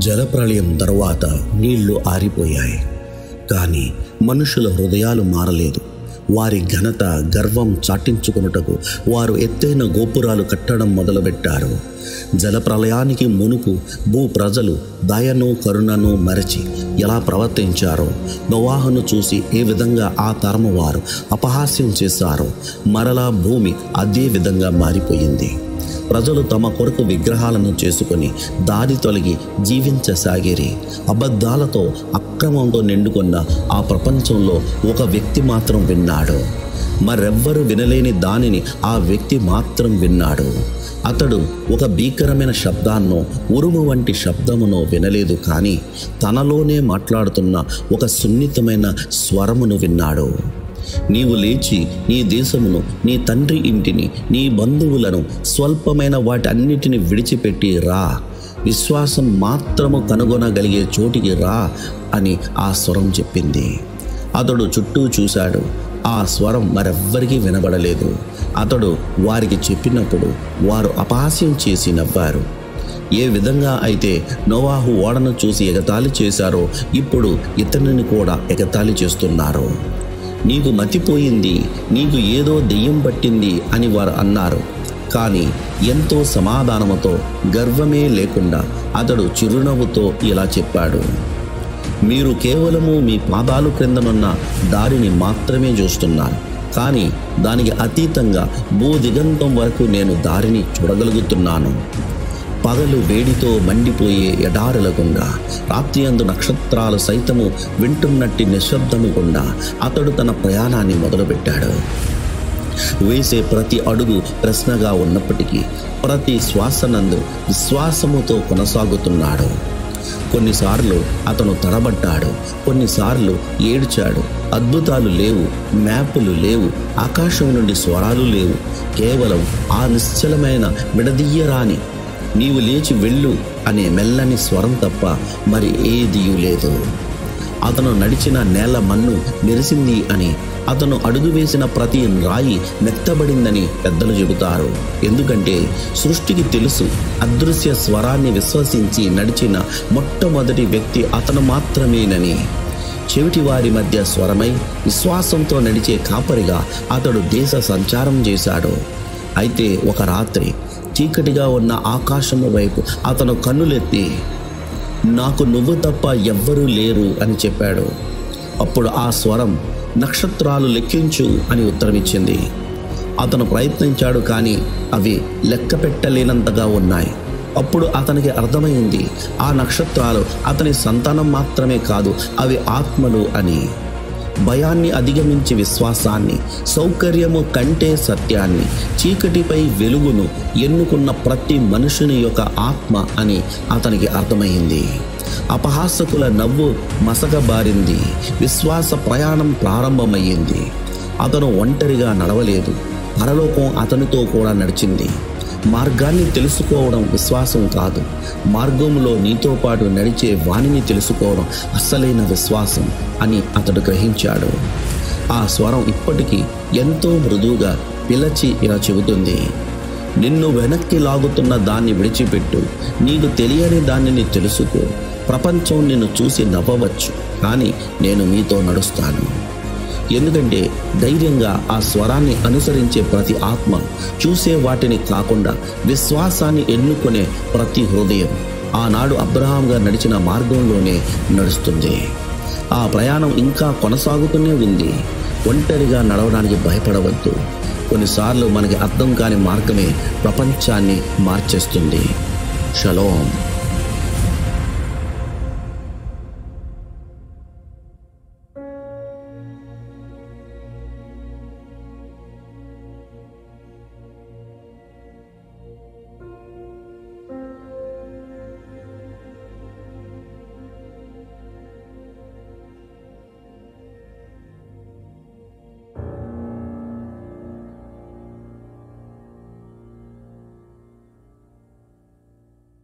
జలప్రళయం తరువాత నీళ్లు ఆరిపోయాయి. కానీ మనుషుల హృదయాలు మారలేదు. వారి ఘనత, గర్వం చాటించుకొనుటకు వారు ఎత్తైన గోపురాలు కట్టడం మొదలుపెట్టారు. జలప్రళయానికి మునుపు భూ ప్రజలు దయను, కరుణను మరచి ఎలా ప్రవర్తించారో, నోవాహును చూసి ఏ విధంగా ఆ తరము వారు అపహాస్యం చేశారో, మరలా భూమి అదే విధంగా మారిపోయింది. ప్రజలు తమ కొరకు విగ్రహాలను చేసుకొని దారి తొలగి జీవించసాగిరి. అబద్ధాలతో, అక్రమంతో నిండుకున్న ఆ ప్రపంచంలో ఒక వ్యక్తి మాత్రం విన్నాడు. మరెవ్వరూ వినలేని దానిని ఆ వ్యక్తి మాత్రం విన్నాడు. అతడు ఒక భీకరమైన శబ్దాన్నో, ఉరుము వంటి శబ్దమునో వినలేదు, కానీ తనలోనే మాట్లాడుతున్న ఒక సున్నితమైన స్వరమును విన్నాడు. నీవు లేచి నీ దేశమును, నీ తండ్రి ఇంటిని, నీ బంధువులను, స్వల్పమైన వాటన్నిటిని విడిచిపెట్టి రా, విశ్వాసం మాత్రము కనుగొనగలిగే చోటికి రా అని ఆ స్వరం చెప్పింది. అతడు చుట్టూ చూశాడు. ఆ స్వరం మరెవ్వరికీ వినబడలేదు. అతడు వారికి చెప్పినప్పుడు వారు అపహాస్యం చేసి నవ్వారు. ఏ విధంగా అయితే నోవాహు ఓడను చూసి ఎగతాళి చేశారో, ఇప్పుడు ఇతనిని కూడా ఎగతాళి చేస్తున్నారు. నీకు మతిపోయింది, నీకు ఏదో దెయ్యం పట్టింది అని వారు అన్నారు. కానీ ఎంతో సమాధానముతో, గర్వమే లేకుండా అతడు చిరునవ్వుతో ఇలా చెప్పాడు: మీరు కేవలము మీ పాదాలు క్రిందనున్న దారిని మాత్రమే చూస్తున్నారు, కానీ దానికి అతీతంగా భూదిగంతం వరకు నేను దారిని చూడగలుగుతున్నాను. పగలు వేడితో మండిపోయే ఎడారుల గుండా, రాత్రి అందు నక్షత్రాలు సైతము వింటున్నట్టి నిశ్శబ్దము గుండా అతడు తన ప్రయాణాన్ని మొదలుపెట్టాడు. వేసే ప్రతి అడుగు ప్రశ్నగా ఉన్నప్పటికీ ప్రతి శ్వాసనందు విశ్వాసముతో కొనసాగుతున్నాడు. కొన్నిసార్లు అతను తడబడ్డాడు, కొన్నిసార్లు ఏడ్చాడు. అద్భుతాలు లేవు, మ్యాపులు లేవు, ఆకాశం నుండి స్వరాలు లేవు. కేవలం ఆ నిశ్చలమైన విడదీయరాని నీవు లేచి వెళ్ళు అనే మెల్లని స్వరం తప్ప మరి ఏదీ లేదు. అతను నడిచిన నేల మన్ను మెరిసింది అని, అతను అడుగు వేసిన ప్రతి రాయి మెత్తబడిందని పెద్దలు చెబుతారు. ఎందుకంటే సృష్టికి తెలుసు, అదృశ్య స్వరాన్ని విశ్వసించి నడిచిన మొట్టమొదటి వ్యక్తి అతను మాత్రమేనని. చెవిటి వారి మధ్య స్వరమై విశ్వాసంతో నడిచే కాపరిగా అతడు దేశ సంచారం చేశాడు. అయితే ఒక రాత్రి చీకటిగా ఉన్న ఆకాశము వైపు అతను కన్నులెత్తి, నాకు నువ్వు తప్ప ఎవ్వరూ లేరు అని చెప్పాడు. అప్పుడు ఆ స్వరం, నక్షత్రాలు లెక్కించు అని ఉత్తరమిచ్చింది. అతను ప్రయత్నించాడు, కానీ అవి లెక్క పెట్టలేనంతగా ఉన్నాయి. అప్పుడు అతనికి అర్థమైంది, ఆ నక్షత్రాలు అతని సంతానం మాత్రమే కాదు, అవి ఆత్మలు అని. భయాన్ని అధిగమించి విశ్వాసాన్ని, సౌకర్యము కంటే సత్యాన్ని, చీకటిపై వెలుగును ఎన్నుకున్న ప్రతి మనుషుని యొక్క ఆత్మ అని అతనికి అర్థమైంది. అపహాసకుల నవ్వు మసకబారింది. విశ్వాస ప్రయాణం ప్రారంభమయ్యింది. అతను ఒంటరిగా నడవలేదు, పరలోకం అతనితో కూడా నడిచింది. మార్గాన్ని తెలుసుకోవడం విశ్వాసం కాదు, మార్గంలో నీతో పాటు నడిచే వాణిని తెలుసుకోవడం అస్సలైన విశ్వాసం అని అతడు గ్రహించాడు. ఆ స్వరం ఇప్పటికీ ఎంతో మృదువుగా పిలచి ఇలా చెబుతుంది: నిన్ను వెనక్కి లాగుతున్న దాన్ని విడిచిపెట్టు, నీకు తెలియని దానిని తెలుసుకో. ప్రపంచం నిన్ను చూసి నవ్వవచ్చు, కానీ నేను మీతో నడుస్తాను. ఎందుకంటే ధైర్యంగా ఆ స్వరాన్ని అనుసరించే ప్రతి ఆత్మ, చూసే వాటిని కాకుండా విశ్వాసాన్ని ఎన్నుకునే ప్రతి హృదయం ఆనాడు అబ్రహాంగా నడిచిన మార్గంలోనే నడుస్తుంది. ఆ ప్రయాణం ఇంకా కొనసాగుతూనే ఉంది. ఒంటరిగా నడవడానికి భయపడవద్దు. కొన్నిసార్లు మనకి అర్థం కాని మార్గమే ప్రపంచాన్ని మార్చేస్తుంది. షలోమ్.